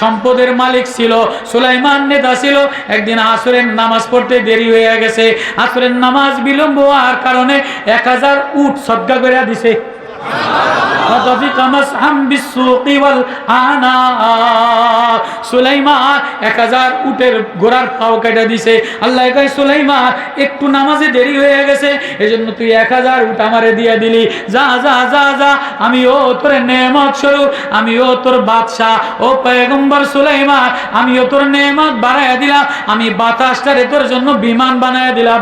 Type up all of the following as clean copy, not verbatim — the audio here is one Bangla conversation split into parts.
সম্পদের মালিক ছিল, সুলাইমান নেতা ছিল। একদিন আসরের নামাজ পড়তে দেরি হয়ে গেছে, আসরের নামাজ বিলম্ব হওয়ার কারণে 1000 উট সদকা করে দিছে। সুলাইমান 1000 উটের গোড়ার পাও কেটে দিছে। আল্লাহ কয় সুলাইমান একটু নামাজে দেরি হয়ে গেছে, এজন্য তুই 1000 উট আমারে দিয়ে দিলি। যা যা যা যা, আমিও তোর নেয়ামত স্বরূপ, আমিও তোর বাদশাহ, ও পয়গম্বর সুলাইমান, আমিও তোর নেয়ামত বাড়াইয়া দিলাম, আমি বাতাসটারে তোর জন্য বিমান বানাইয়া দিলাম।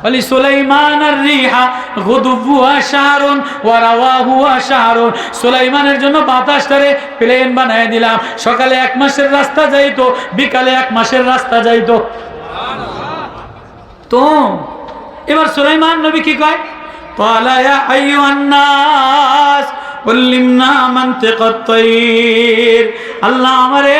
বলি সুলাইমানের রিহা গুদুবুহা শাহরুন ওয়া রাওয়াহুহা শাহরুন, সুলাইমানের জন্য বাতাসটারে প্লেন বানায় দিলাম। সকালে 1 মাসের রাস্তা যাইতো, বিকালে 1 মাসের রাস্তা যাইতো। তো এবার সুলাইমান নবী কি কয়, ক্বালা ইয়া আইয়ুহান নাস উল্লিমনা মানতিকাত তায়র। আল্লাহ আমারে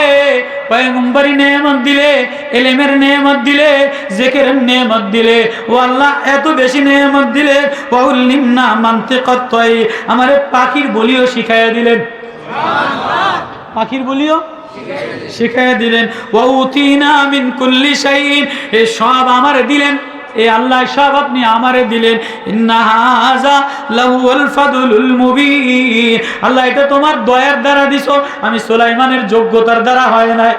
পয়গম্বরি নেয়ামত দিলে, ইলমের নেয়ামত দিলে, জিকিরের নেয়ামত দিলে, ও আল্লাহ এত বেশি নেয়ামত দিলে, ওয়া উল্লিমনা মানতিকাত তায়র, আমারে পাখির বলিও শিখাইয়া দিলেন। সুবহানাল্লাহ, পাখির বলিও শিখাইয়া দিলেন। ওয়া উতিনা মিন কুল্লি শাইইন, এই সব আমারে দিলেন, এ আল্লাহ সব আপনি আমারে দিলেন। ইন্না হাযা লাহুল ফাদলুল মুবিন, আল্লাহ এটা তোমার দয়ার দ্বারা দিছো, আমি সুলাইমানের যোগ্যতার দ্বারা হয় নাই,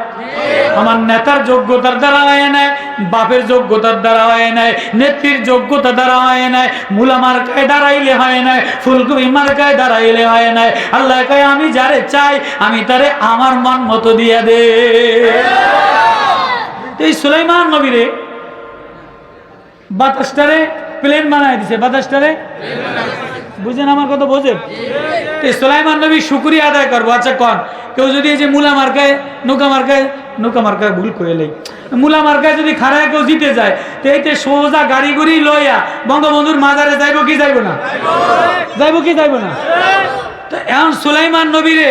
আমার নেতার যোগ্যতার দ্বারা হয় নাই, বাপের যোগ্যতার দ্বারা হয় নাই, নেত্রীর যোগ্যতা দ্বারা হয় নাই, মুলা মার্কায় দাঁড়াইলে হয় নাই, ফুলকপি মার্কায় দাঁড়াইলে হয় নাই। আল্লাহ কয় আমি যারে চাই আমি তারে আমার মন মতো দিয়ে দে। এই সুলাইমান নবীরে বাতাসটারে প্লেন বানায় দিছে, বাতাসটারে বুঝেন আমার কথা, বোঝেন? সুলাইমান নবী শুকরিয়া আদায় করবো। আচ্ছা কন, কেউ যদি এই যে মুলা মার্কায় নৌকা মার্কায় ভুল কইলেই মুলা মার্কায় যদি খাড়ায় কেউ জিতে যায়, তো এইতে সোজা গাড়ি গুড়ি লইয়া বঙ্গবন্ধুর মাজারে যাইব কি যাইব না? যাইব কি যাইব না? তো এখন সুলাইমান নবীরে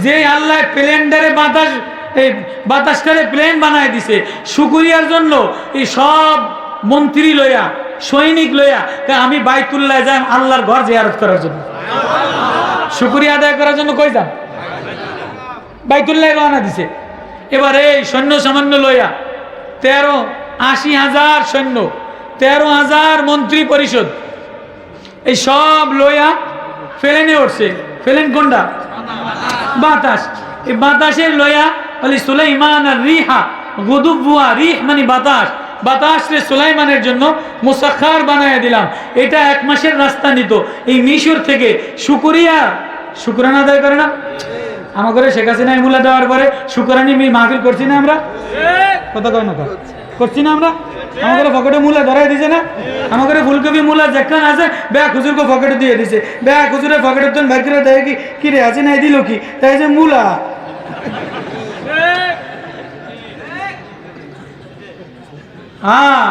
যে আল্লাহ প্লেনটারে বাতাসটারে প্লেন বানায় দিছে, শুকরিয়ার জন্য এই সব মন্ত্রী লইয়া, সৈনিক লইয়া আমি বাইতুল্লাহ যাই আল্লাহর ঘর জিয়ারত করার জন্য, শুকরিয়া আদায় করার জন্য। কই যান? বাইতুল্লাহ রওনা দিছে। এবার এই সৈন্য সামান্য লইয়া 80,000 সৈন্য, 13,000 মন্ত্রী পরিষদ, এই সব লইয়া প্লেনে উঠছে। প্লেন কোনটা? বাতাস। এই বাতাসের লইয়া বলি সুলাইমান রিহা গুদুবুহা, রিহ মানে বাতাস, বাতাসে সুলাইমানের জন্য মুসাখার বানায় দিলাম। এটা 1 মাসের রাস্তা নিত এই মিশর থেকে। শুকরানা আদায় করে না আমাদের শেখ হাসিনায় মুলা দেওয়ার পরে শুকরানি মাহফিল করছি না আমরা? কথা কয় না করছি না আমরা? আমাদের পকেটে মুলা ধরাই দিছে না? আমাদের ফুলকপি মুলা যেখানে আছে ব্যাগ হুজুরকে পকেটে দিয়ে দিছে, ব্যাগ হুজুরের পকেটের জন্য ব্যাগ করে দেয় কি রে হাসিনায় দিল কি, তাই যে মুলা। হ্যাঁ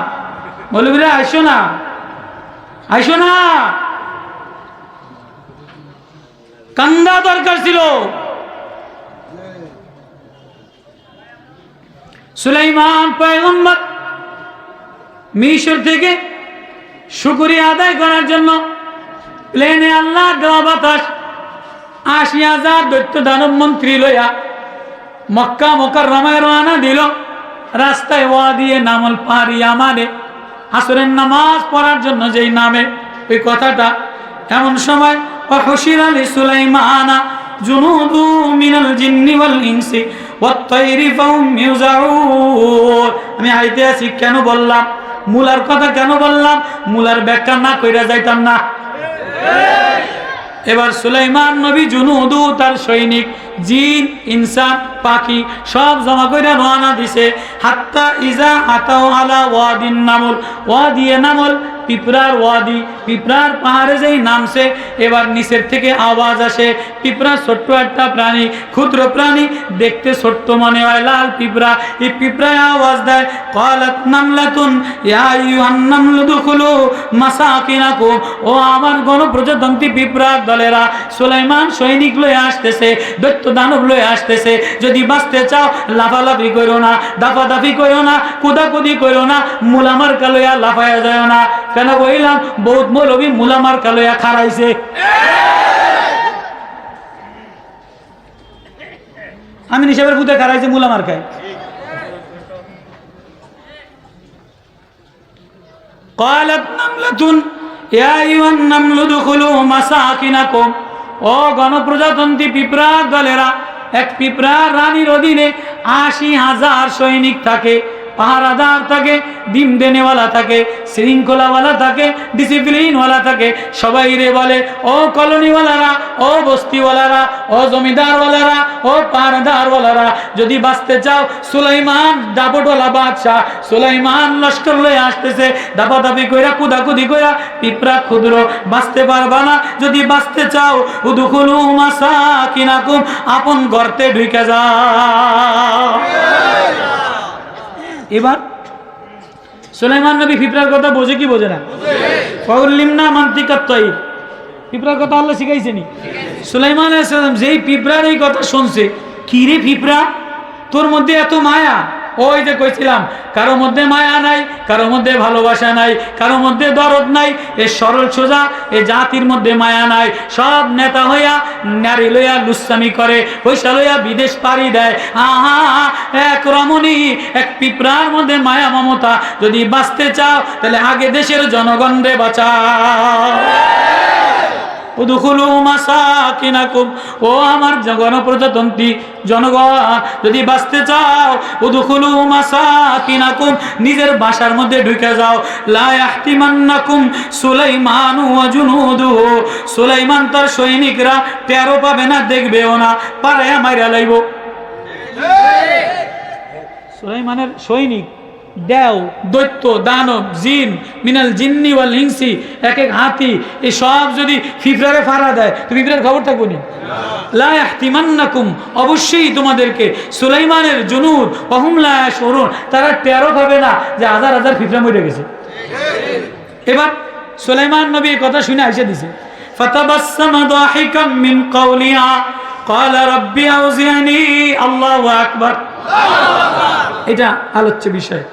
মৌলবীরা আইসো না, আইসো না, কান্দা দরকার ছিল। সুলাইমান পয়গম্বর মিশর থেকে শুকরিয়া আদায় করার জন্য প্লেনে আল্লাহ দেওয়া বাতাস 80,000 দৈত্য দানব মন্ত্রী লইয়া মক্কা মুকাররমায় রওনা দিল। রাস্তায় ওয়াদিয়ে নামল পাহাড়ি আমারে আসরের নামাজ পড়ার জন্য যেই নামে ওই কথাটা, এমন সময় ওয়াহুশিরা লিসুলাইমানা জুনুদু মিনাল জিন্নি ওয়াল ইনসি ওয়াত তায়রি ফাহুম ইউজাউন। আমি আইতে আছি কেন বললাম, মুলার কথা কেন বললাম, মুলার ব্যাখ্যা না কইরা যাইতাম না। এবার সুলাইমান নবী জুনুদু তার সৈনিক, জিন ইনসান পাখি সব জমা করে রওনা দিছে। হাত্তা ইজা আতাও আলা ওয়াদিন নামল, ওয়াদিয়ে নামল পিঁপড়ার ওয়াদি, পিঁপড়ার পাহাড়ে যেই নামছে, এবার নিচের থেকে আওয়াজ আসে। পিঁপড়া ছোট্ট একটা প্রাণী, ক্ষুদ্র প্রাণী, দেখতে ছোট্ট মনে হয়, লাল পিঁপড়া। এই পিঁপড়ায় আওয়াজ দেয়, ক্বালাত নামলাতুন ইয়া আইয়ুহান নামলু দুখুলু মাসাকিনাকুম, ও আমার গণপ্রজাতন্ত্রী পিঁপড়ার দলেরা, সুলাইমান সৈনিক লয়ে আসতেছে, দৈত্য দানব লয়ে আসতেছে, যদি বাঁচতে চাও লাফালাফি করো না, দাফাদাফি করো না, কুদাকুদি করো না, মুলামার কালয়া লাফায়া যায় না। কেন বললাম? বহুত মৌলবী মুলামার কালয়া খারাইছে। আমি নিশাবের ভূতে খারাইছে মুলা মার খায়। قالت نملة يا أيها النمل ادخلوا مساكنكم ও গণপ্রজাতন্ত্রী পিঁপড়া দলেরা, এক পিঁপড়া রানীর অধীনে ৮০,০০০ সৈনিক থাকে, পাহারাদার থাকে, ডিম দেনেওয়ালা থাকে, শৃঙ্খলাওয়ালা থাকে, ডিসিপ্লিনওয়ালা থাকে। সবাই রে বলে, ও কলোনিওয়ালারা, ও বস্তিওয়ালারা, ও জমিদারওয়ালারা, ও পাহারাদারওয়ালারা, যদি বাঁচতে চাও, সুলাইমান দাপটওয়ালা বাদশাহ সুলাইমান লস্কর লয়ে আসতেছে, দাপাদাপি কইরা কুদাকুদি কইরা পিঁপড়া ক্ষুদ্র, বাঁচতে পারবা না। যদি বাঁচতে চাও, উদখুলু মাসাকিনাকুম, আপন গর্তে ঢুকে যাও। এবার সুলাইমান নবী পিঁপড়ার কথা বোঝে কি বোঝে না? ফাউল্লিমনা মানতিকাত তাইর, পিঁপড়ার কথা আল্লাহ শিখাইছেনি। সুলাইমান আলাইহিস সালাম যেই পিঁপড়ার এই কথা শুনছে, কি রে পিঁপড়া, তোর মধ্যে এত মায়া? ওই যে কইছিলাম, কারো মধ্যে মায়া নাই, কারো মধ্যে ভালোবাসা নাই, কারো মধ্যে দরদ নাই। এ সরল সোজা, এ জাতির মধ্যে মায়া নাই। সব নেতা হইয়া নারী লইয়া লুচ্চামি করে, পয়সা লইয়া বিদেশ পাড়ি দেয়। আহা, এক রমণী, এক পিঁপড়ার মধ্যে মায়া মমতা। যদি বাঁচতে চাও, তাহলে আগে দেশের জনগণরে বাঁচাও। উদখুলু মাসাকিনাকুম, ও আমার গণপ্রজাতন্ত্রী জনগণ, যদি বাঁচতে চাও, উদখুলু মাসাকিনাকুম, নিজের বাসার মধ্যে ঢুকে যাও। লা ইয়াহতিমান্নাকুম সুলাইমান ওয়া জুনুদুহু, সুলাইমান তার সৈনিকরা টেরও পাবে না, দেখবেও না, পাড়ায় মাইরা লাইব। সুলাইমানের সৈনিক, দেও, দৈত্য, দানব, জিন, মিনাল জিন্নি ওয়াল ইনসি, এক এক হাতি, এই সব যদি পিঁপড়ারে ফাড়া দেয়, তো পিঁপড়ার খবর থাকবো নি? লা ইয়াহতিমান্নাকুম, অবশ্যই তোমাদেরকে সুলাইমানের জুনুদ ওয়াহুম লা ইয়াশউরুন, তারা টেরও পাবে না যে হাজার হাজার পিঁপড়া মরে গেছে। এবার সুলাইমান নবী এই কথা শুনে আইসা দিছে। ফাতাবাসসামা দাহিকাম মিন কাওলিহা ক্বালা রাব্বি আউজি'নি, আল্লাহু আকবার, এটা আলোচ্য বিষয়।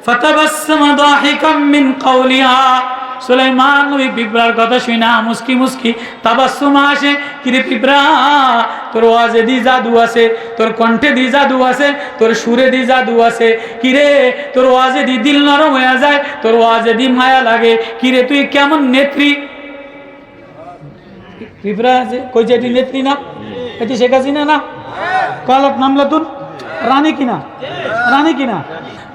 ফাতাবাসসামা দাহিকাম মিন কাওলিহা, সুলাইমান নবী পিঁপড়ার কথা শুনে মুস্কি মুস্কি তাবাসসুম আসে। কিরে পিঁপড়া, তোর ওয়াজে দি জাদু আছে, তোর কণ্ঠে দি জাদু আছে, তোর সুরে দি জাদু আছে। কিরে, তোর ওয়াজে দি দিল নরম হয়ে যায়, তোর ওয়াজে দি মায়া লাগে। কিরে, তুই কেমন নেত্রী? পিঁপড়া আছে কই যে এটি নেত্রী না, এটি শেখ হাসিনা না? কালাত নামলাতুন, রানী কিনা, রানী কিনা।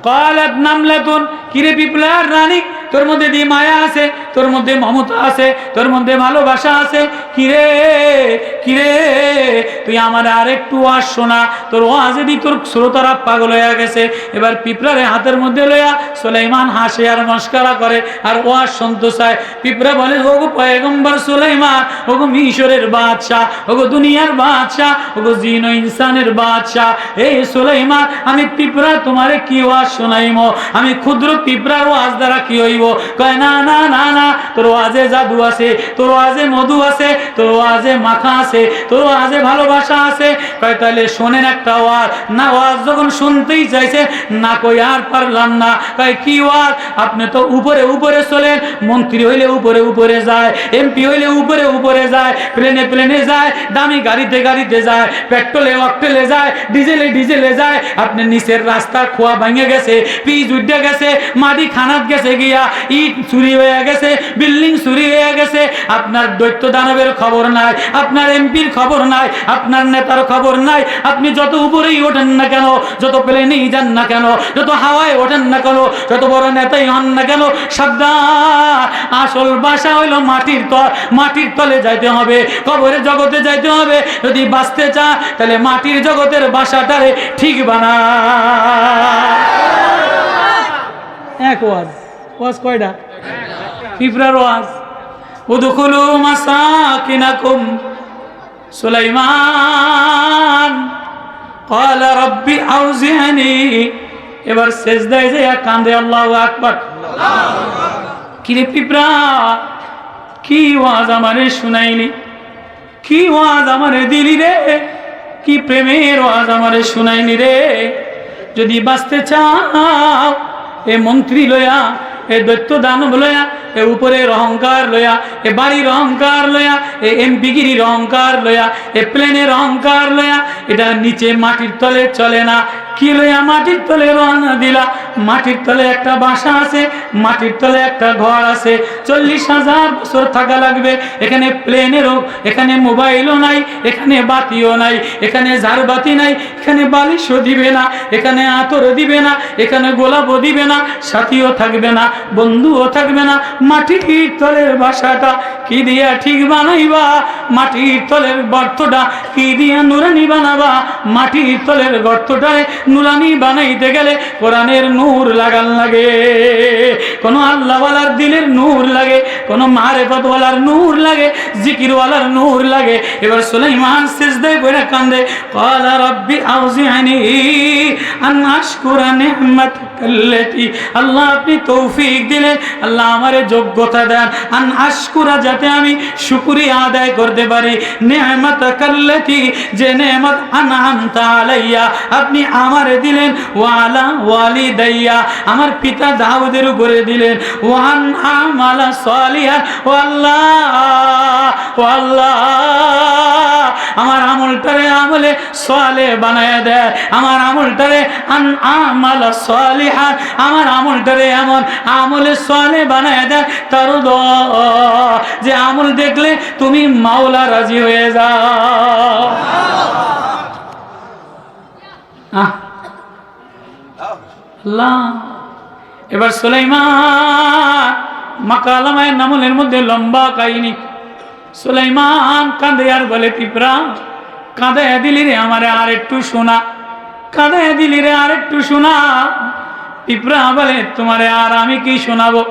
কালাত নামলাতুন, কিরে পিঁপড়ার রানী, তোর মধ্যে দিয়ে মায়া আছে, তোর মধ্যে মমতা আছে, তোর মধ্যে ভালোবাসা আছে। কিরে, কিরে, তুই আমার আর একটু ওয়াজ শোনা। তোর ওয়াজে দি তোর শ্রোতারা পাগল হয়ে গেছে। এবার পিঁপড়ারে হাতের মধ্যে লইয়া সুলাইমান হাসে আর মস্করা করে আর ওয়াজ শুনতে চায়। পিঁপড়া বলে, ওগো পয়গম্বর সুলাইমান, ওগো মিশরের বাদশাহ, ওগো দুনিয়ার বাদশাহ, ওগো জিন ও ইনসানের বাদশাহ, এই সুলাইমান, আমি পিঁপড়া তোমারে কি ওয়াজ শোনাইমো? আমি ক্ষুদ্র পিঁপড়ার ওয়াজ দ্বারা কি হইব? কয়, না না না না, তোর ওয়াজে জাদু আছে, তোর ওয়াজে মধু আছে, তোর ওয়াজে মাখা আছে, তোর ওয়াজে ভালোবাসা আছে। কয়, তাহলে শোনেন একটা ওয়াজ। না, ওয়াজ যখন শুনতেই চাইছে, না কই আর পারলাম না। কয়, কি ওয়াজ? আপনি তো উপরে উপরে চলেন, মন্ত্রী হইলে উপরে উপরে যায়, এমপি হইলে উপরে উপরে যায়, প্লেনে প্লেনে যায়, দামি গাড়িতে গাড়িতে যায়, পেট্রোলে অকটেলে যায়, ডিজেলে ডিজেলে যায়। আপনি নিচের রাস্তা খোয়া ভেঙে গেছে, পিচ উঠে গেছে, মাটি খানাত গেছে গিয়া, ইট চুরি হয়ে গেছে, বিল্ডিং চুরি হয়ে গেছে। আপনার দৈত্য দানবের খবর নাই, আপনার এমপির খবর নাই, আপনার নেতার খবর নাই। আপনি যত উপরেই ওঠেন না কেন, যত প্লেনেই যান না কেন, যত হাওয়ায় ওঠেন না কেন, যত বড় নেতাই হন না কেন, সাবধান, আসল বাসা হইল মাটির তল। মাটির তলে যাইতে হবে, কবরের জগতে যাইতে হবে। যদি বাঁচতে চা, তাহলে মাটির জগতের বাসাটারে ঠিক বানা। এক ওয়াজ, ওয়াজ কয়টা? পিঁপড়ার ওয়াজ। উদখুলু মাসাকিনাকুম, সুলাইমান ক্বালা রাব্বি আউজি'নি, এবার সিজদায় যায় কান্দে, আল্লাহু আকবার। কিরে পিঁপড়া, কি ওয়াজ আমারে শুনাইলি? কি ওয়াজ আমারে দিলি রে? কি প্রেমের ওয়াজ আমারে শুনাইলি রে? যদি বাঁচতে চাও, এ মন্ত্রী লয়া, এ দৈত্য দানব লয়া, এ এ উপরের অহংকার লয়া, এ বাড়ির অহংকার লয়া, এ এমপিগিরির অহংকার লয়া, এ প্লেনের অহংকার লয়া, এটা নিচে মাটির তলে চলে না। কি লইয়া মাটির তলে রওনা দিলা? মাটির তলে একটা বাসা আছে, মাটির তলে একটা ঘর আছে, 40,000 বছর থাকা লাগবে। এখানে প্লেনেরও, এখানে মোবাইলও নাই, এখানে বাতিও নাই, এখানে ঝাড়বাতি নাই, এখানে বালিশও দিবে না, এখানে আতরও দিবে না, এখানে গোলাপও দিবে না, সাথীও থাকবে না, বন্ধুও থাকবে না। মাটির তলের বাসাটা কি দিয়া ঠিক বানাইবা? মাটির তলের গর্তটা কি দিয়া নুরানি বানাবা? মাটির তলের গর্তটায় নুরানি বানাইতে গেলে কোরআনের নূর লাগান লাগে, কোন আল্লাহওয়ালার দিলের নূর লাগে, কোন মারেফতওয়ালার নূর লাগে, জিকিরওয়ালার নূর লাগে। এবার সুলাইমান সিজদায় পড়ে কান্দে, ক্বালা রাব্বি আউজি'নি আন আশকুরা নি'মাতাকাল্লাতী, আল্লাহ আপনি তৌফিক দিলেন, আল্লাহ আমারে যোগ্যতা দেন, আন আশকুরা যাতে আমি শুকরিয়া আদায় করতে পারি, নি'মাতাকাল্লাতী যে নেমত আনআমতা আলাইয়া আপনি আমারে দিলেন, ওয়ালা ওয়ালিদাইয়া আমার পিতা দাউদের উপরে দিলেন, ওয়ান আমালা সালিহা, ও আল্লাহ, ও আল্লাহ আমার আমলটারে আমলে সালেহ বানায় দেয়, আমার আমলটারে আন আমালা সালিহা, আমার আমলটারে এমন আমলে সালেহ বানায় দেয় তার যে আমল দেখলে তুমি মাওলা রাজি হয়ে যাও। আল্লাহ। এবার সুলাইমান মাকালামায় নামলের মধ্যে লম্বা কাহিনী। সুলাইমান কাঁদে আর বলে, পিঁপড়া কাঁদে দিলি রে আমারে আর একটু শোনা, কাঁদে দিলি রে আর একটু শোনা। পিঁপড়া বলে, তোমারে আর আমি কি শোনাবো?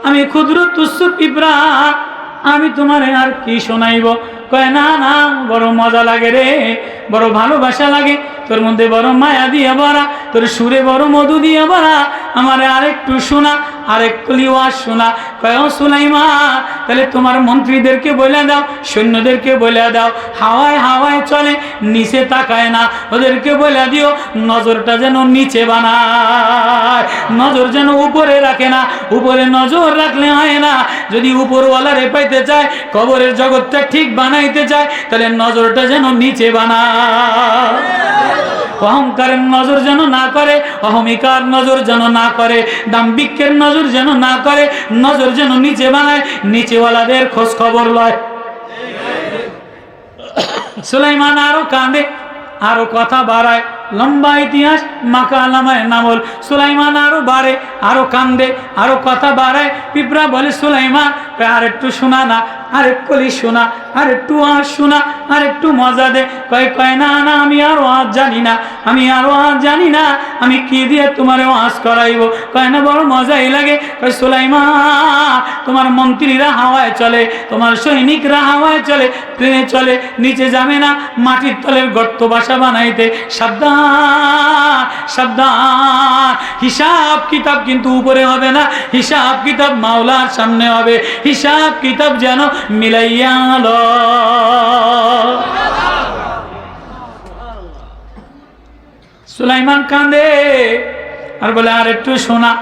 আমি ক্ষুদ্র তুচ্ছ পিঁপড়া, আমি তোমারে আর কি শোনাইব? কয় না না, বড় মজা লাগে রে, বড় ভালোবাসা লাগে, তোর মধ্যে বড় মায়া দিয়ে ভরা, তোর সুরে বড় মধু দিয়ে ভরা, আমারে আরেকটু শোনা, আরেক কলি ওয়াজ শোনা। কয় ও সুলাইমান, তাহলে তোমার মন্ত্রীদেরকে বলে দাও, সৈন্যদেরকে বলে দাও, হাওয়ায় হাওয়ায় চলে, নিচে তাকায় না, ওদেরকে বলে দিও নজরটা যেন নিচে বানায়, নজর যেন উপরে রাখে না, উপরে নজর রাখলে হয় না। যদি উপরওয়ালারে পাইতে চায়, কবরের জগৎটা ঠিক বানাইতে চায়, তাহলে নজরটা যেন নিচে বানায়। অহংকারের নজর যেন না করে, অহমিকার নজর যেন না করে, দাম্ভিকের নজর যেন না করে, নজর যেন নিচে বানায়, নিচেওয়ালাদের খোঁজ খবর লয়। সুলাইমান আরো কাঁদে, আরো কথা বাড়ায়, লম্বা ইতিহাস মাকালামায় নামল। সুলাইমান আরো বাড়ে, আরো কান্দে, আরো কথা বাড়ায়। পিঁপড়া বলে, সুলাইমান আর একটু শোনা না, আর এক কলি শোনা, আর একটু আজ শোনা, আর একটু মজা দে। কয় না না, আমি আরো আজ জানি না, আমি আরো আজ জানি না, আমি কি দিয়ে তোমার ওয়াজ করাইব? কয় না, বড় মজাই লাগে। কয় সুলাইমান, তোমার মন্ত্রীরা হাওয়ায় চলে, তোমার সৈনিকরা হাওয়ায় চলে, প্লেনে চলে, নিচে যাবে না, মাটির তলের গর্ত বাসা বানাইতে। সাবধান সাবধান, হিসাব কিতাব কিন্তু উপরে হবে না, হিসাব কিতাব মাওলার সামনে হবে, হিসাব কিতাব যেন মিলাইয়া লো। সুলাইমান কান্দে আর বলে, আর একটু শোনা।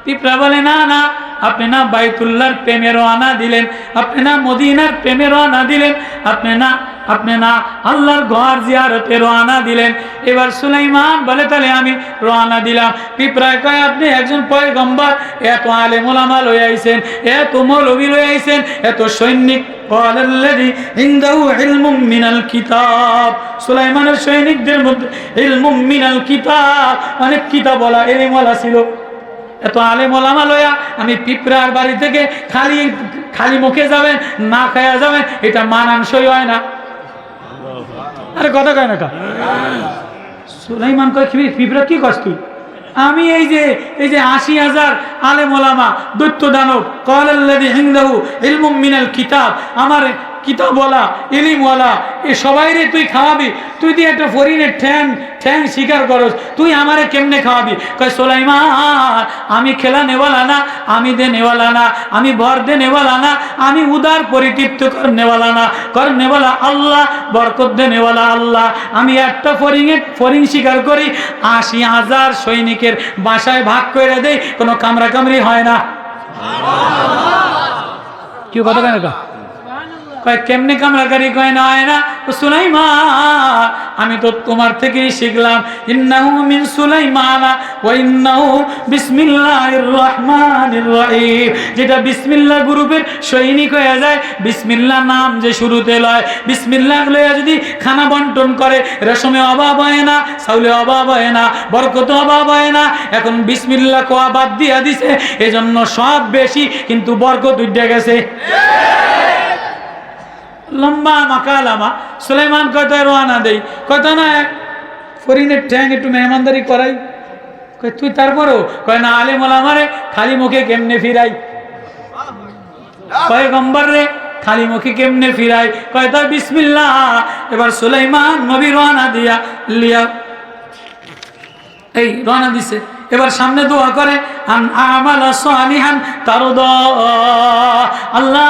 পিঁপড়া বলে, না না, আপনি না বাইতুল্লাহর প্রেমের রওনা দিলেন, আপনি না মদিনার প্রেমের রওনা দিলেন, আপনি না আল্লাহর ঘর জিয়ারতে রওনা দিলেন। এবার সুলাইমান বলে, তাহলে আমি রওনা দিলাম। পিঁপড়ায় কয়, আপনি একজন পয়গম্বর, এত আলেম ওলামা লই আইছেন, এত মৌলবী লই আইছেন, এত সৈনিক। ওয়ালাল্লাযী ইনদাহু ইলমুম মিনাল কিতাব, সুলাইমানের সৈনিকদের মধ্যে ইলমুম মিনাল কিতাব, অনেক কিতাবওয়ালা ইলমওয়ালা ছিল। এত আলেম ওলামা লয়া আমি পিঁপড়ার বাড়ি থেকে খালি মুখে যাবেন, না খায়া যাবেন, এটা মানানসই হয় না। আরে কথা কয় না কা? সুলাইমান কয়, পিঁপড়া কি কস তুই? আমি এই যে 80,000 আলেম ওলামা দৈত্য দানব, ক্বালাল্লাযী ইনদাহু ইলমুম মিনাল কিতাব, আমার কিতাবওয়ালা ইলিমওয়ালা, এ সবাই রে তুই খাওয়াবি? তুই দিয়ে একটা ফরিনের ঠ্যাং শিকার করস, তুই আমারে কেমনে খাওয়াবি? কয় সুলাইমান, আমি খেলা নেওয়ালা না, আমি দে নেওয়ালা না, আমি ভর দে নেওয়ালা না, আমি উদার পরিতৃপ্ত করনেওয়ালা না, করনেওয়ালা আল্লাহ, বরকত দে নেওয়ালা আল্লাহ। আমি একটা ফরিং শিকার করি, 80,000 সৈনিকের বাসায় ভাগ করে দেই, কোনো কামড়াকামড়ি হয় না। কেউ কথা কেন কয় কেমনে কামড়াকারি কয় না হয় না সুলাইমান আমি তো তোমার থেকেই শিখলাম ইন্নাহু মিন সুলাইমানা ওয়া ইন্নাহু বিসমিল্লাহির রহমানির রহিম যেটা বিসমিল্লাহ গ্রুপের সৈনিক হয়ে যায় বিসমিল্লাহ নাম যে শুরুতে লয় বিসমিল্লাহ লয়ে যদি খানা বন্টন করে রেশমে অভাব হয় না চাউলে অভাব হয় না বরকতে অভাব হয় না এখন বিসমিল্লাহ কোয়া বাদ দিয়া দিছে এজন্য সব বেশি কিন্তু বরকত উঠে গেছে লম্বা মাকালামা সুলাইমান কয়তো রওনা দেই কয়তো না ফরিনের ঠ্যাং একটু মেহমানদারি করাই কয় তুই তারপরেও কয় না আলেম ওলামারে খালি মুখে কেমনে ফিরাই পয়গম্বর রে খালি মুখে কেমনে ফিরাই কয় তো বিসমিল্লাহ এবার সুলাইমান নবী রওনা দিয়া লিয়া এই রওনা দিছে এবার সামনে দোয়া করে আন আমালা সালিহান তারদা আল্লাহ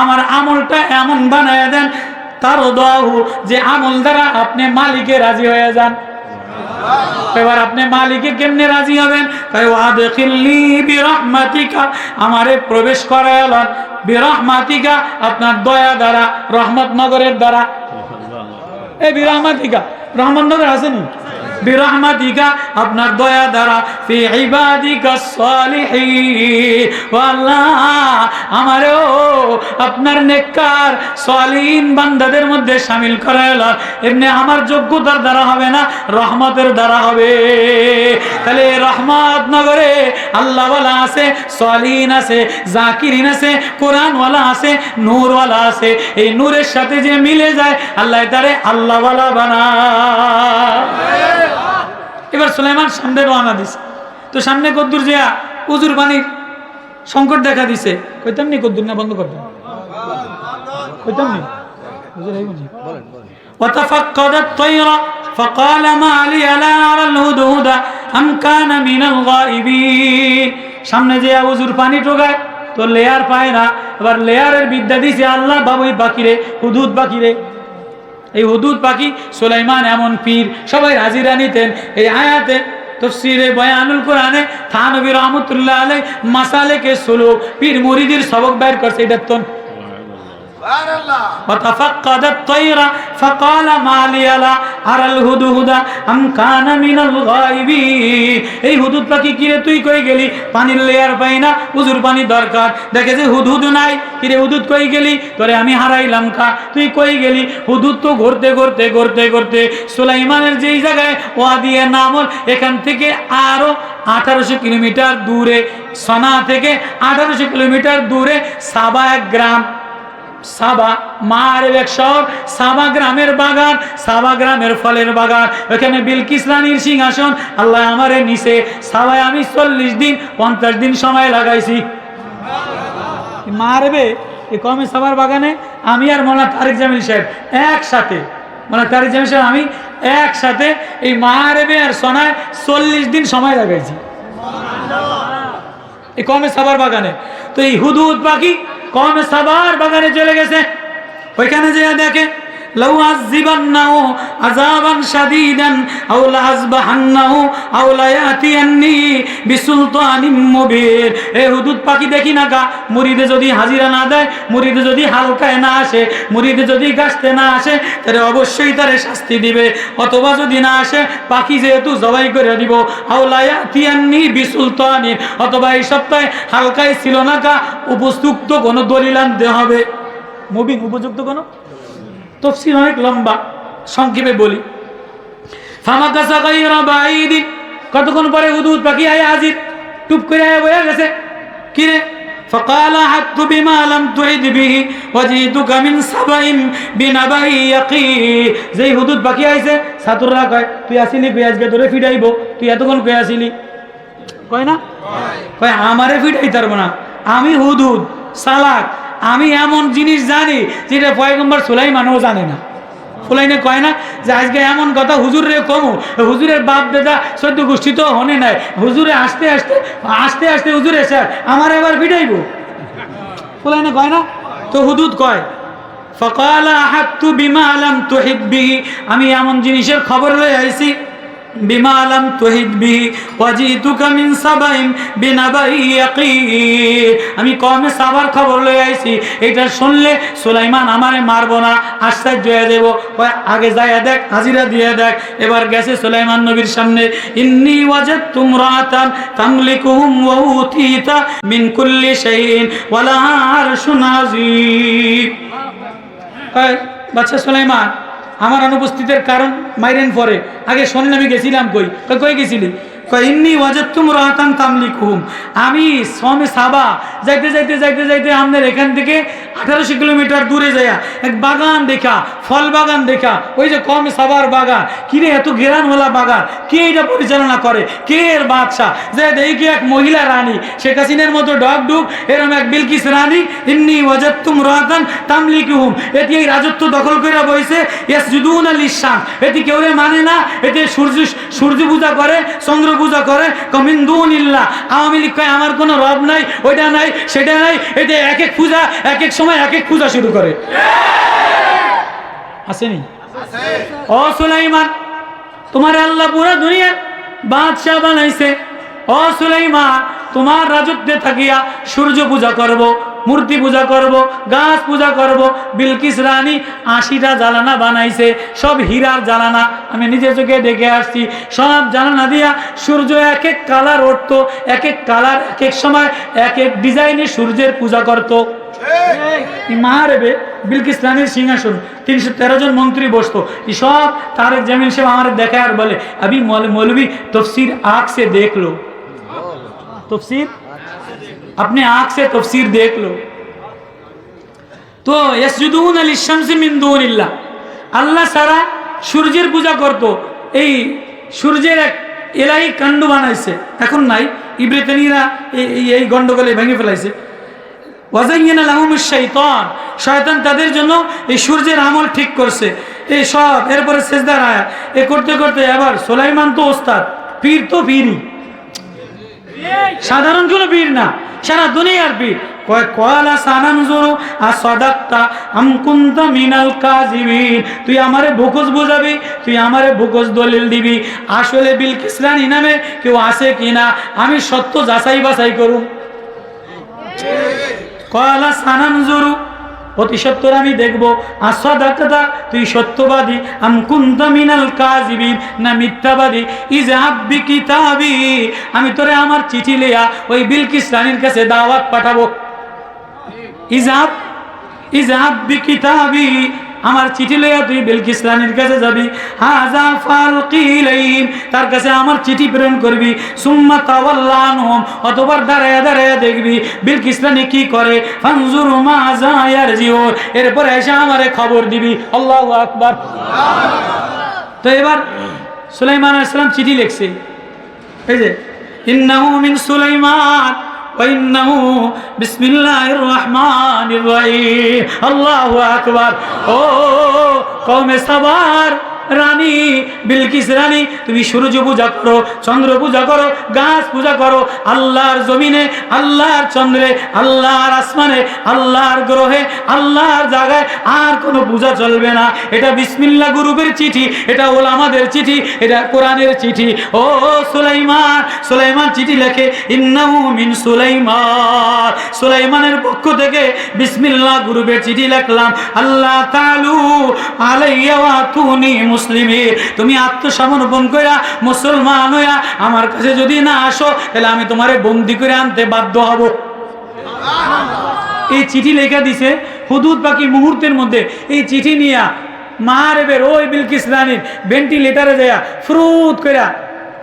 আমার আমলটা এমন বানায় দেন তারদাহু যে আমল দ্বারা আপনি মালিকে রাজি হয়ে যান এবার আপনি মালিকে কেমনে রাজি হবেন কয় ওয়াদখিলনি বিরহমাতিকা আমারে প্রবেশ করায়ালেন বিরহমাতিকা আপনার দয়া দ্বারা রহমতনগরের দ্বারা এই বিরহমাতিকা রহমতনগর আসেনি বিরহমাতিকা আপনার দয়া দ্বারা ফি ইবাদিকা সালিহিন ও আল্লাহ আমারও আপনার নেককার সালিহিন বান্দাদের মধ্যে শামিল করাইলা এমনি আমার যোগ্যতার দ্বারা হবে না রহমতের দ্বারা হবে তাহলে রহমত নগরে আল্লাহওয়ালা আছে সালিহিন আছে জাকিরিন আছে কোরআনওয়ালা আছে নূরওয়ালা আছে এই নূরের সাথে যে মিলে যায় আল্লাহ তারে আল্লাহওয়ালা বানায় এবার সুলাইমান সামনে রওনা দিছে তো সামনে কদ্দুর জিয়া উজুর পানির সংকট দেখা দিছে কইতাম নি কদ্দুর না বন্ধ করতাম কইতাম নি হুজুর এই বুঝি বলেন وتفقد الطير فقال ما لي لا أرى الهدهد أم كان من الغائبين সামনে জিয়া উজুর পানি টোকায় তো লেয়ার পায় না এবার লেয়ারের বিদ্যা দিছে আল্লাহ বাবুই বাকিরে হুদুদ বাকিরে এই হুদুদ পাখি সুলাইমান এমন পীর সবাই হাজিরা নিতেন এই আয়াতে তাফসীরে বয়ানুল কোরআনে থানবী রাহমাতুল্লাহ আলাইহি মাসালেকে সুলুক পীর মুরিদের সবক বাইর করছে এটা তো সুবহানাল্লাহ وتفقد الطير فقال ما لي لا أرى الهدهد أم كان من الغائبين এই হুদুদ পাখি কিরে তুই কই গেলি পানির লেয়ার পাই না উজুর পানি দরকার দেখে যে হুদুদ নাই কিরে হুদুদ কই গেলি তোরে আমি হারাইলাম কা তুই কই গেলি হুদুদ তো ঘুরতে ঘুরতে ঘুরতে ঘুরতে সুলাইমানের যেই জায়গায় ওয়াদিয়ে নামল এখান থেকে আরো 1800 কিলোমিটার দূরে সনা থেকে 1800 কিলোমিটার দূরে সাবা এক গ্রাম সাবা মারের এক শহর সাবা গ্রামের বাগান সাবা গ্রামের ফলের বাগান ওখানে বিলকিস রানীর সিংহাসন আল্লাহ আমারে নিছে সাবায় আমি 40 দিন 50 দিন সময় লাগাইছি মারবে এই কমে সাবার বাগানে আমি আর মৌলানা তারেক জামিল সাহেব একসাথে মৌলানা তারেক জামিল সাহেব আমি একসাথে এই মারবে আর সোনায় 40 দিন সময় লাগাইছি এই কমে সাবার বাগানে তো এই হুদুদ পাখি কমে সাবার বাগানে চলে গেছে ওইখানে যে দেখে লাউ আযিবান্নাহু আযাবান শাদীদান আও লাযবাহান্নাহু আও লায়াতিয়ান্নি বিসুলতানিম মুবিন এই হুদুদ পাখি দেখি না কা মুরিদে যদি হাজিরা না দেয় মুরিদে যদি হালকায় না আসে মুরিদে যদি গাছতে না আসে তাহলে অবশ্যই তারে শাস্তি দিবে অথবা যদি না আসে পাখি যেহেতু জবাই করে দিব আও লায়াতিয়ান্নি বিসুলতানিন অথবা এই সপ্তাহে হালকায় ছিল না কা উপযুক্ত কোনো দলিল আনতে হবে মুবিন উপযুক্ত কোনো তফসির অনেক লম্বা সংক্ষেপে বলি ফামাকাসা গায়রা বাইদিন কতক্ষণ পরে হুদুদ পাখি আয় হাজির টুপ করে আয় বয়ে গেছে কি রে فقال حط بما لم تعد به وجئتك من سبع بنبأ يقين যেই হুদুদ পাখি আইছে ছাত্ররা কয় তুই আসিলি কই আজকে তোরে ফিডাইবো তুই এতক্ষণ কই আসিলি কয় না কয় আমারে ফিডাইতারবো না আমি হুদুদ সালাক আমি এমন জিনিস জানি যেটা পয়গম্বর সুলাইমানও জানে না ফুলাইনে কয় না যে আজকে এমন কথা হুজুর রে কমু হুজুরের বাপ দাদা সদ্য গোষ্ঠী তো হনে নাই হুজুরে আসতে আসতে আসতে আসতে হুজুরে স্যার আমার এবার ভিড়াইব ফুলাইনে কয় না তো হুদুদ কয় ফকালা হাত্তু বিমা লাম তুহিব বিহি আমি এমন জিনিসের খবর লয়ে আইছি বিমা লাম তুহিত বিহি ওয়াজিতুকা মিন সাবাইন বিনাবাই ইয়াকিন। আমি কওমে সাবার খবর লই আইছি, এটা শুনলে সুলাইমান আমারে মারবো না, আশ্চর্য হয়ে যাব। আগে যাইয়া দেখ, হাজিরা দিয়ে দেখ। এবার গেছে সুলাইমান নবীর সামনে, ইন্নী ওয়াজাদতু ইমরাআতান তামলিকুহুম ওয়া উতিতা মিন কুল্লি শাইইন ওয়া লাহা আরশুন আযীম। বাদশা সুলাইমান, আমার অনুপস্থিতির কারণ মাইরেন পরে, আগে শোনেন আমি গেছিলাম কই। কই গেছিলি? ইন্নী ওয়াজাদতু ইমরাআতান তামলিকুহুম, আমি কওমে সাবা যাইতে যাইতে যাইতে যাইতে আমাদের এখান থেকে 1800 কিলোমিটার দূরে যাইয়া এক বাগান দেখা, ফল বাগান দেখা, ওই যে কওমে সাবার বাগান, কিরে এত ঘেরানওয়ালা বাগান, কে এটা পরিচালনা করে, কে এর বাদশা? যে দেখি এক মহিলা রানী, শেখ হাসিনার মতো ডগ ডুগ এরকম এক বিলকিস রানী। ইন্নী ওয়াজাদতু ইমরাআতান তামলিকুহুম, এটি এই রাজত্ব দখল করে বইছে। ইয়াসজুদুনা লিশ-শামস, এটি কেউরে মানে না, এতে সূর্য পূজা করে, চন্দ্র পূজা করে। মিন দুনিল্লাহ, আওয়ামী লীগ কয় আমার কোনো রব নাই, ওইটা নাই সেটা নাই, এতে এক এক পূজা এক এক সময় এক এক পূজা শুরু করে। আসেনি? ও সুলাইমান, তোমার আল্লাহ পুরো দুনিয়ার বাদশাহ বানাইছে। ও সুলাইমান, তোমার রাজত্বে থাকিয়া সূর্য পূজা করব, মূর্তি পূজা করব, গাছ পূজা করব। বিলকিস রানী 80টা জ্বালানা বানাইছে, সব হীরার জ্বালানা, আমি নিজে চোখে দেখে আসছি। সব জ্বালানা দিয়া সূর্য এক এক কালার উঠতো, এক এক কালার এক এক সময় এক এক ডিজাইনে সূর্যের পূজা করতো। মারবে বিলকিস রানীর সিংহাসন 313 জন মন্ত্রী বসতো। সব তারেক জামিল সাহেব আমার দেখায় আর বলে, আবি মৌলवी तफसीर आँख से देख लो, तफसीर अपने आँख से तफसीर देख लो। तो यसजुदून लिश-शामसि मिन दूनिल्लाह, আল্লাহ সারা সূর্যের পূজা করতো। এই সূর্যের এক এলাহি কাণ্ড বানাইছে, এখন নাই, ইব্রিতানিরা এই গন্ডগোলে ভেঙে ফেলাইছে। ওয়াজাইয়ানা লাহুমুশ শাইতান, শয়তান তাদের জন্য এই সূর্যের আমল ঠিক করছে। এই সব এরপরে সেজদার আয়াত এ করতে করতে এবার সুলাইমান তো ওস্তাদ, পীর তো পীরই, সাধারণ কোনো পীর না, সারা দুনিয়ার পীর। কয়লা সানানজুরু আসাদাক্তা আম কুনতা মিনাল কাযিবিন, তুই আমারে বুকস বুঝাবি, তুই আমারে বুকস দলিল দিবি, আসলে বিলকিস রানী নামে কেউ আছে কিনা আমি সত্য যাচাই বাছাই করুম। কয়লা সানানজুরু, অতি সত্তর আমি দেখবো, আসাদাক্তা তুই সত্যবাদী, আম কুনতা মিনাল কাযিবিন না মিথ্যাবাদী। ইযহাব বিকিতাবি, আমি তোরে আমার চিঠি লিয়া ওই বিলকিস রানীর কাছে দাওয়াত পাঠাবো। ইযহাব বিকিতাবি, আমার চিঠি লইয়া তুই বিলকিস রানীর কাছে যাবি। হাযা ফালকিলাইহিম, তার কাছে আমার চিঠি প্রেরণ করবি। সুম্মা তাওয়াল্লা আনহুম, অতঃপর দাঁড়ায়া দাঁড়ায়া দেখবি বিলকিস রানী কি করে। ফানজুর মাযা ইয়ারজিউন, এরপর এসে আমারে খবর দিবি। আল্লাহু আকবার। তো এবার সুলাইমান আলাইহিস সালাম চিঠি লিখছে, এই যে ইন্নাহু মিন সুলাইমান ওয়াইন্নাহু বিসমিল্লাহির রহমানির রহিম। আল্লাহু আকবার। ও কওমে সাবার রানী বিলকিস রানী, তুমি সূর্য পূজা করো, চন্দ্র পূজা করো, গাছ পূজা করো, আল্লাহর জমিনে, আল্লাহর চন্দ্রে, আল্লাহর আসমানে, আল্লাহর গ্রহে, আল্লাহর জায়গায় আর কোনো পূজা চলবে না। এটা বিসমিল্লাহ গ্রুপের চিঠি, এটা ওলামাদের চিঠি, এটা কোরআনের চিঠি। ও সুলাইমান, সুলাইমান চিঠি লেখে, ইন্নাহু মিন সুলাইমান, সুলাইমানের পক্ষ থেকে বিসমিল্লাহ গ্রুপের চিঠি লিখলাম। আল্লাহ তাআলু আলাইয়া ওয়া তুনি মুসলিমিন, তুমি আত্মসমর্পণ কইরা মুসলমান হইয়া আমার কাছে যদি না আসো তাহলে আমি তোমারে বন্দী করে আনতে বাধ্য হব। এই চিঠি লেখা দিছে হুদুদ বাকি মুহূর্তের মধ্যে। এই চিঠি নিয়া মারবের ওই বিলকিস রানীর ভেন্টিলেটারে যায় ফ্রুত কইরা,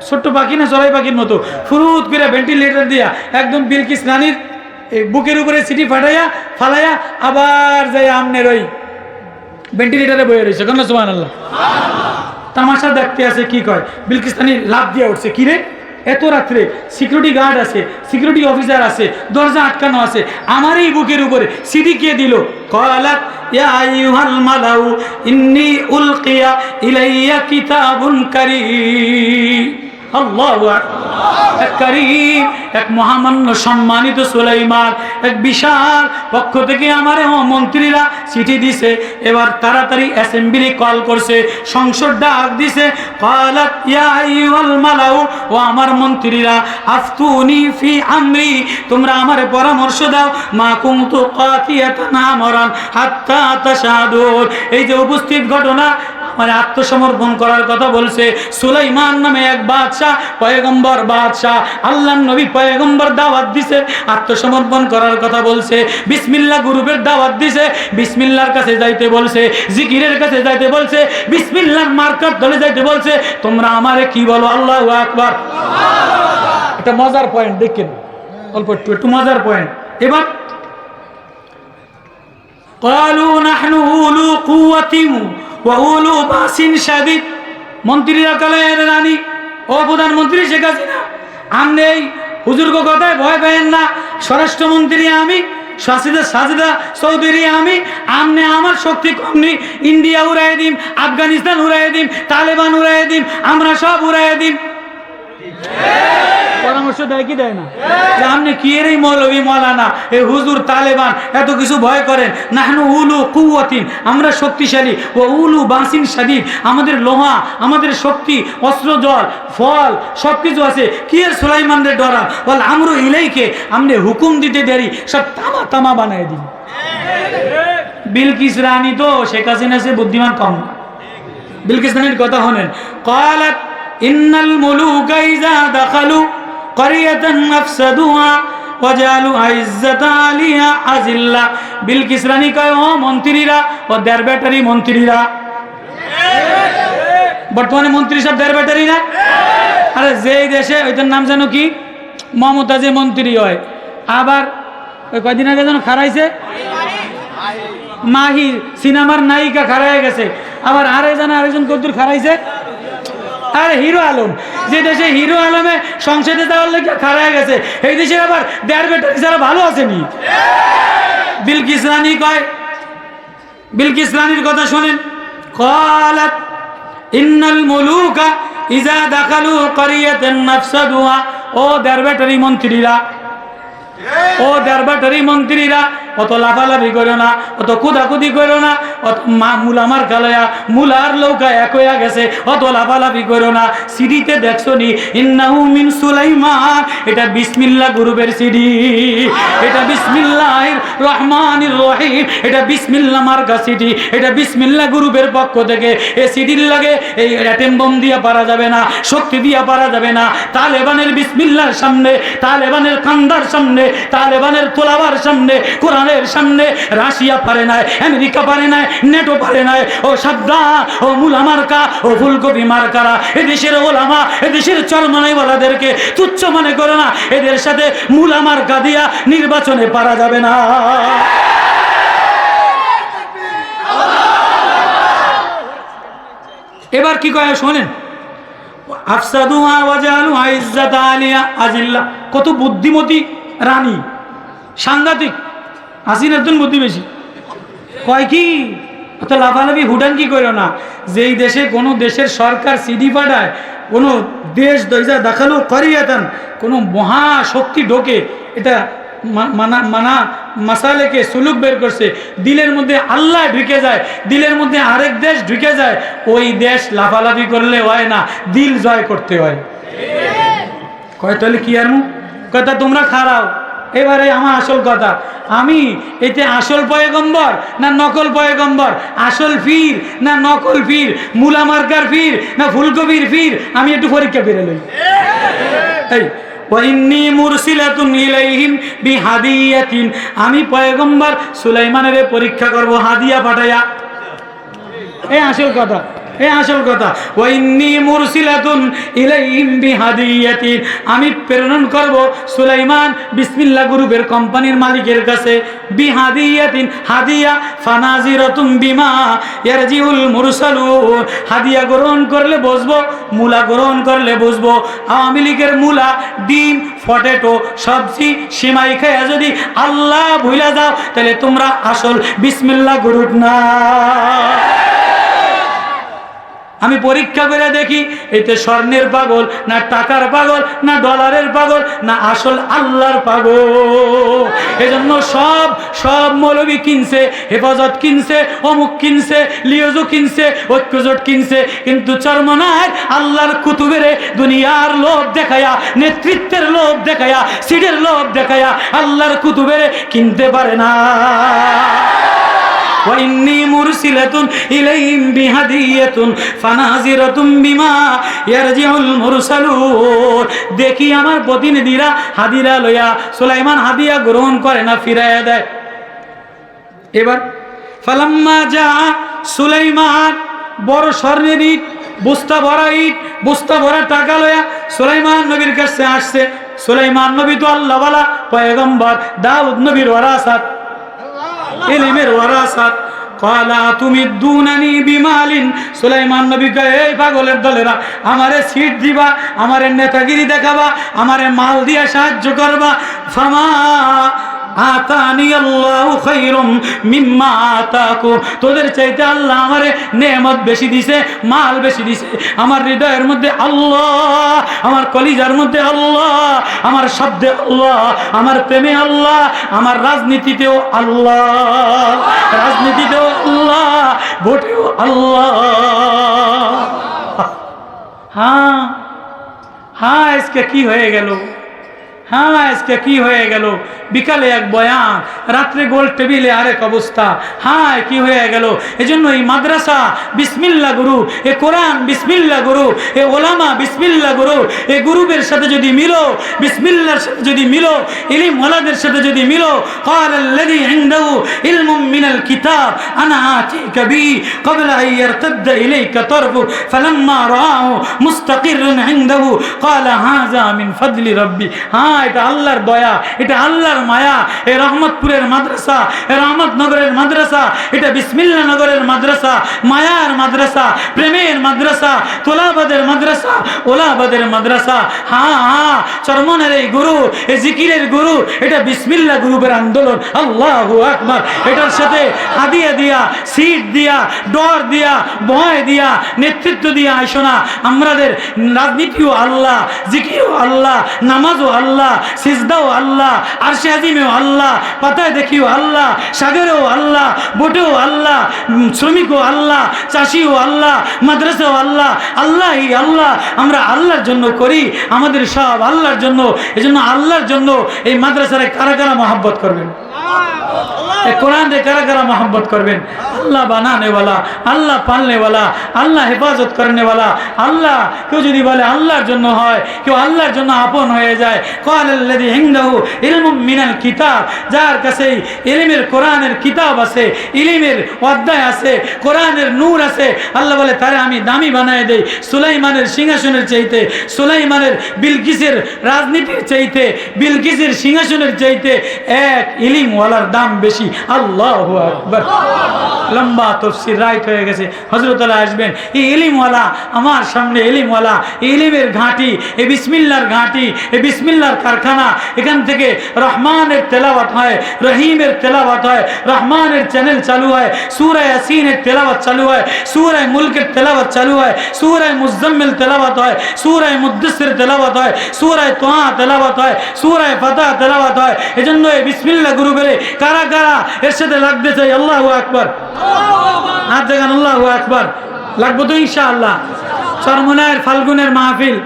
ছোট্ট পাখি না চড়াই পাখির মতো ফ্রুত কইরা ভেন্টিলেটার দিয়া একদম বিলকিস রানীর বুকের উপরে চিঠি ফালাইয়া আবার যায় আমনের ওই ভেন্টিলেটারে বয়ে রয়েছে। কেন সুবহানাল্লাহ। তামাশা দেখতে আছে, কি কয় বিলকিস রানী লাফ দিয়া উঠছে, কিরে এত রাত্রে সিকিউরিটি গার্ড আছে, সিকিউরিটি অফিসার আছে, দরজা আটকানো আছে, আমারই বুকের উপরে সিডি কে দিল। ক্বালাত ইয়া আইয়ুহাল মালাউ ইন্নী উলকিয়া ইলাইয়া কিতাবুন কারীম। আল্লাহু আকবার। এক করিম, এক মহামান্য সম্মানিত সুলাইমান, এক বিশাল পক্ষ থেকে আমারে মন্ত্রীরা চিঠি দিছে। এবার তাড়াতাড়ি অ্যাসেম্বলি কল করছে, সংসদ ডাক দিছে। ক্বালাত ইয়া আইয়ুহাল মালাউ, ও আমার মন্ত্রীরা, আফতুনি ফি আমরি, তোমরা আমারে পরামর্শ দাও। মা কুনতু কাতিয়াতান আমরান হাত্তা তাশহাদুন। এই যে উপস্থিত ঘটনা, মানে আত্মসমর্পণ করার কথা বলছে। সুলাইমান নামে এক বাদশাহ, পয়গম্বর বাদশাহ, আল্লাহর নবী পয়গম্বর দাওয়াত দিছে, আত্মসমর্পণ করার কথা বলছে। বিসমিল্লাহ গ্রুপের দাওয়াত দিছে, বিসমিল্লাহর কাছে যাইতে বলছে, জিকিরের কাছে যাইতে বলছে, বিসমিল্লাহর মার্কার দলে যাইতে বলছে। তোমরা আমারে কি বলো? আল্লাহু আকবার। এটা মজার পয়েন্ট, দেখেন অল্প একটু মজার পয়েন্ট। এবার ক্বালু নাহনু উলু কুওয়াতিন ওয়া উলু বাসিন শাদীদ। মন্ত্রীরা কলে, রানী ও প্রধানমন্ত্রী শেখ হাসিনা, আপনি এই হুজুরগ কথায় ভয় পেয়েন না। স্বরাষ্ট্রমন্ত্রী আমি, সাজিদা চৌধুরী আমি, আমনে আমার শক্তি কম নেই। ইন্ডিয়া উড়াই দিম, আফগানিস্তান উড়াই দিম, তালেবান উড়াই দিম, আমরা সব উড়াই দিম। পরামর্শ দেয় কি দেয় না? আপনি কি এর মৌলবী মৌলানা, এই হুজুর তালেবান এত কিছু ভয় করেন। নাহনু উলু কুওয়াতিন, আমরা শক্তিশালী, ও উলু বাসিন শাদীদ, আমাদের লোহা, আমাদের শক্তি, অস্ত্র, জল, ফল সবকিছু আছে। কি এর সুলাইমানের ডরা? বল আমরু ইলাইকে, আমনে হুকুম দিতে দেরি, সব তামা তামা বানায় দিন। বিলকিস রানী তো শেখ হাসিনা সে বুদ্ধিমান কম না। বিলকিস রানীর কথা হলেন, ক্বালাত ইন্নাল মুলুকা ইযা দাখালু ক্বরিয়াতান আফসাদুহা ওয়াজালু আইজ্জাতা আলিহা আযিল্লা। বিলকিস রানী কয়, ও মন্ত্রীরা, ও দেড় ব্যাটারি মন্ত্রীরা, বর্তমানে মন্ত্রী সব দেড় ব্যাটারি না? আরে যেই দেশে, ওইটার নাম যেন কি, মমতা যে মন্ত্রী হয়, আবার ওই কয়দিন আগে যেন খারাইছে মাহি, সিনেমার নায়িকা খারাই গেছে। আবার আরেকজন কদ্দুর খারাইছে, আরে হিরো আলম, যে দেশে হিরো আলমে সংসদে যাওয়ার লেগে খারাই গেছে, এই দেশে আবার দেড় ব্যাটারি যারা ভালো আসেনি। বিলকিস রানী কয়, বিলকিস রানীর কথা শোনেন, ক্বালাত ইন্নাল মুলুকা ইযা দাখালু ক্বরিয়াতান আফসাদুহা। ও দেড় ব্যাটারি মন্ত্রীরা, ও দেড় ব্যাটারি মন্ত্রীরা, অত লাফালাফি করো না, অত কুদাকুদি করো না, অত মুলামার কালায়া মুলার লৌকা এক হইয়া গেছে, অত লাফালাফি করো না। সিডিতে দেখছো নি, ইন্নাহু মিন সুলাইমান, এটা বিসমিল্লাহ গ্রুপের সিডি, এটা বিসমিল্লাহির রহমানির রহিম, এটা বিসমিল্লাহ মার্কা সিডি, এটা বিসমিল্লাহ গ্রুপের পক্ষ থেকে। এই সিডির লাগে এই অ্যাটম বোম দিয়া পারা যাবে না, শক্তি দিয়া পারা যাবে না। তালেবানের বিসমিল্লাহর সামনে, তালেবানের কান্দার সামনে, তালেবানের তোলাবার সামনে, কোরআনের সামনে রাশিয়া পারে নাই, আমেরিকা পারে নাই, নেটো পারে নাই। ও সাবধান, ও মুলা মার্কা, ও ফুলকপি মার্কারা, এদেশের ওলামা, এদেশের চরমনাইওয়ালাদেরকে তুচ্ছ মনে করো না। এদের সাথে মুলা মার্কা দিয়া নির্বাচনে পারা যাবে না। এবার কি কয় শোনেন, আফসাদুহা ওয়াজালু আইজ্জাতা আলিয়া আযিল্লা। কত বুদ্ধিমতী রানী, সাংঘাতিক। হাসিনার জন্য বুদ্ধি বেশি। কয় কি, অত লাফালাফি হুডান কি করো না। যেই দেশে কোনো দেশের সরকার সিডি পাঠায়, কোনো দেশ দেখালো করিয়াতান, কোনো মহাশক্তি ঢোকে, এটা মাসালেকে সুলুক বের করছে, দিলের মধ্যে আল্লাহ ঢুকে যায়, দিলের মধ্যে আরেক দেশ ঢুকে যায়, ওই দেশ লাফালাফি করলে হয় না, দিল জয় করতে হয়। কয় তাহলে কি আর কথা, তোমরা খারাও। এবারে আমার আসল কথা, আমি এতে আসল পয়গম্বর না নকল পয়গম্বর, আসল পীর না নকল পীর, মুলা মার্কার পীর না ফুলকপির পীর, আমি একটু পরীক্ষা করে লই। এই ওয়াইন্নী মুরসিলাতুন ইলাইহিম বিহাদিয়াতিন, আমি পয়গম্বর সুলাইমানের পরীক্ষা করব হাদিয়া পাঠায়া। এই আসল কথা, এই আসল কথা। ওয়াইন্নী মুরসিলাতুন ইলাইহিম বিহাদিয়াতিন, আমি প্রেরণ করব সুলাইমান বিসমিল্লাহ গ্রুপের কোম্পানির মালিকের কাছে। বিহাদিয়াতিন, হাদিয়া, ফানাজিরাতুম বিমা ইয়ারজিউল মুরসালুন, হাদিয়া গ্রহণ করলে বসবো, মূলা গ্রহণ করলে বসবো। আওয়ামী লীগের মূলা, ডিম, পটেটো, সবজি, সিমাই খেয়ে যদি আল্লাহ ভুলে যাও, তাহলে তোমরা আসল বিসমিল্লাহ গ্রুপ না। আমি পরীক্ষা করে দেখি এতে স্বর্ণের পাগল না টাকার পাগল না ডলারের পাগল না আসল আল্লাহর পাগল। এজন্য সব মৌলবী কিনছে, হেফাজত কিনছে, অমুক কিনছে, লিওজো কিনছে, ঐক্যজোট কিনছে, কিন্তু চরমনায় আল্লাহর কুতুবের দুনিয়ার লোভ দেখায়া, নেতৃত্বের লোভ দেখায়া, সিটের লোভ দেখায়া আল্লাহর কুতুবের কিনতে পারে না। وإني مرسلة إليهم بهدية فناظرة بما يرجع المرسلون। দেখি আমার প্রতিনিধিরা হাদিয়া লইয়া, সুলাইমান হাদিয়া গ্রহণ করে না, ফিরাইয়া দেয়। এবার ফালাম্মা যা সুলাইমান, বড় স্বর্ণের ইট, বস্তা ভরা ইট, বস্তা ভরা টাকা লইয়া সুলাইমান নবীর কাছে আসছে। সুলাইমান নবী তো আল্লাহওয়ালা পয়গম্বর, দাউদ নবীর ওয়ারাসাত, ইলমের ওয়ারাসাত। ক্বালা তুমিদ্দুনানি বিমালিন, সুলাইমান নবী কয়, এই পাগলের দলেরা, আমারে সিট দিবা, আমারে নেতাগিরি দেখাবা, আমারে মাল দিয়ে সাহায্য করবা। ফামা আতানি আল্লাহু খায়রুম মিম্মা আতাকুম, তোদের চাইতে আল্লাহ আমারে নেয়ামত বেশি দিছে, মাল বেশি দিছে। আমার হৃদয়ের মধ্যে আল্লাহ, আমার কলিজার মধ্যে আল্লাহ, আমার শব্দে আল্লাহ, আমার প্রেমে আল্লাহ, আমার রাজনীতিতেও আল্লাহ, রাজনীতিতেও আল্লাহ, ভোটেও আল্লাহ। হ্যাঁ হ্যাঁ, আজকে কি হয়ে গেল? হ্যাঁ, আজকে কি হয়ে গেল? বিকালে এক বয়ান, রাত্রে গোল টেবিলে আরেক অবস্থা। হ্যাঁ, কি হয়ে গেল? এজন্য এই মাদ্রাসা বিসমিল্লাহ গুরু, এ কোরআন বিসমিল্লাহ গুরু, এ ওলামা বিসমিল্লাহ গুরু, এ গুরুদের সাথে যদি মিলো, বিসমিল্লাহর সাথে যদি মিলো, ইলম ওয়ালাদের সাথে যদি মিলো, قال الذي عنده علم من الكتاب انا اتيك به قبل ان يرتد اليك طرفك فلما رآه مستقرا عنده قال هذا من فضل ربي। হ্যাঁ, এটা আল্লাহর দয়া, এটা আল্লাহর মায়া। এই রহমতপুরের মাদ্রাসা, এই রহমতনগরের মাদ্রাসা, এটা বিসমিল্লাহ নগরের মাদ্রাসা, মায়ার মাদ্রাসা, প্রেমের মাদ্রাসা, তোলাবাদের মাদ্রাসা, ওলাবাদের মাদ্রাসা। হ্যাঁ হ্যাঁ, চরমনের এই গুরু, এই জিকিরের গুরু, এটা বিসমিল্লাহ গ্রুপের আন্দোলন। আল্লাহু আকবার। এটার সাথে হাদিয়া দিয়া, সিট দিয়া, ডর দিয়া, ভয় দিয়া, নেতৃত্ব দিয়া আইসো না। আমাদের রাজনীতিও আল্লাহ, জিকিরও আল্লাহ, নামাজও আল্লাহ, সিজদাও আল্লাহ, আরশে আজিমেও আল্লাহ, পাতায় দেখিও আল্লাহ, সাগরেও আল্লাহ, বোটেও আল্লাহ, শ্রমিকও আল্লাহ, চাষিও আল্লাহ, মাদ্রাসাও আল্লাহ। আল্লাহই আল্লাহ, আমরা আল্লাহর জন্য করি, আমাদের সব আল্লাহর জন্য। এজন্য আল্লাহর জন্য এই মাদ্রাসারে কারা কারা মহব্বত করবেন? কোরআন রে কারা কারা মহব্বত করবেন? আল্লাহ বানানে ওয়ালা, আল্লাহ পালনে ওয়ালা, আল্লাহ হেফাজত করনে ওয়ালা। আল্লাহ কেউ যদি বলে আল্লাহর জন্য হয়, কেউ আল্লাহর জন্য আপন হয়ে যায়। ক্বালাল্লাযী ইনদাহু ইলমুম মিনাল কিতাব, যার কাছে ইলমের কোরআনের কিতাব আছে, ইলমের অধ্যায় আছে, কোরআনের নূর আছে, আল্লাহ বলে তারে আমি দামি বানায় দেই। সুলাইমানের সিংহাসনের চাইতে, সুলাইমানের বিলকিসের রাজনীতির চাইতে, বিলকিসের সিংহাসনের চাইতে এক ইলমওয়ালার দাম বেশি। আল্লাহু আকবার। লম্বা তাফসীর রাইট হয়ে গেছে, হযরত আলী আসবেন। এই ইলমওয়ালা আমার সামনে, ইলমওয়ালা, ইলমের ঘাঁটি, এই বিসমিল্লাহর ঘাঁটি, এই বিসমিল্লাহর কারখানা। এখান থেকে রহমানের তেলাওয়াত হয়, রহিমের তেলাওয়াত হয়, রহমানের চ্যানেল চালু হয়, সূরা ইয়াসিনের তেলাওয়াত চালু হয়, সূরা মুলকের তেলাওয়াত চালু হয়, সূরা মুজাম্মিল তেলাওয়াত হয়, সূরা মুদ্দাসসির তেলাওয়াত হয়, সূরা তোহা তেলাওয়াত হয়, সূরা ফাতিহা তেলাওয়াত হয়। এজন্য এই বিসমিল্লাহ গ্রুপের কারা কারা এর সাথে লাগতে চাই? আল্লাহু আকবার। হাত দেখান, আল্লাহু আকবার। লাগবো তো ইনশাআল্লাহ। চরমনায়ের ফাল্গুনের মাহফিল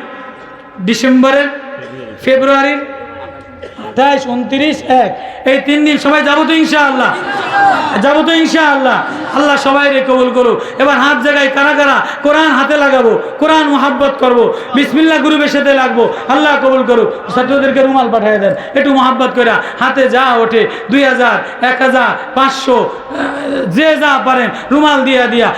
ডিসেম্বরের, ফেব্রুয়ারির 28, 29, 1 এই 3 দিন সবাই যাবো তো ইনশাআল্লাহ? যাবো তো ইনশাআল্লাহ? আল্লাহ সবাই রে কবুল করো। এবার হাত জায়গায় কারা কারা কোরআন হাতে লাগাবো, কোরআন মোহাব্বত করবো, বিসমিল্লাহ গ্রুপের সাথে লাগবো। আল্লাহ কবুল করো। ছাত্রদেরকে রুমাল পাঠিয়ে দেন, একটু মোহাব্বত করে হাতে যা ওঠে, 2000, 1000, 500, যে যা পারেন রুমাল দিয়া দিয়া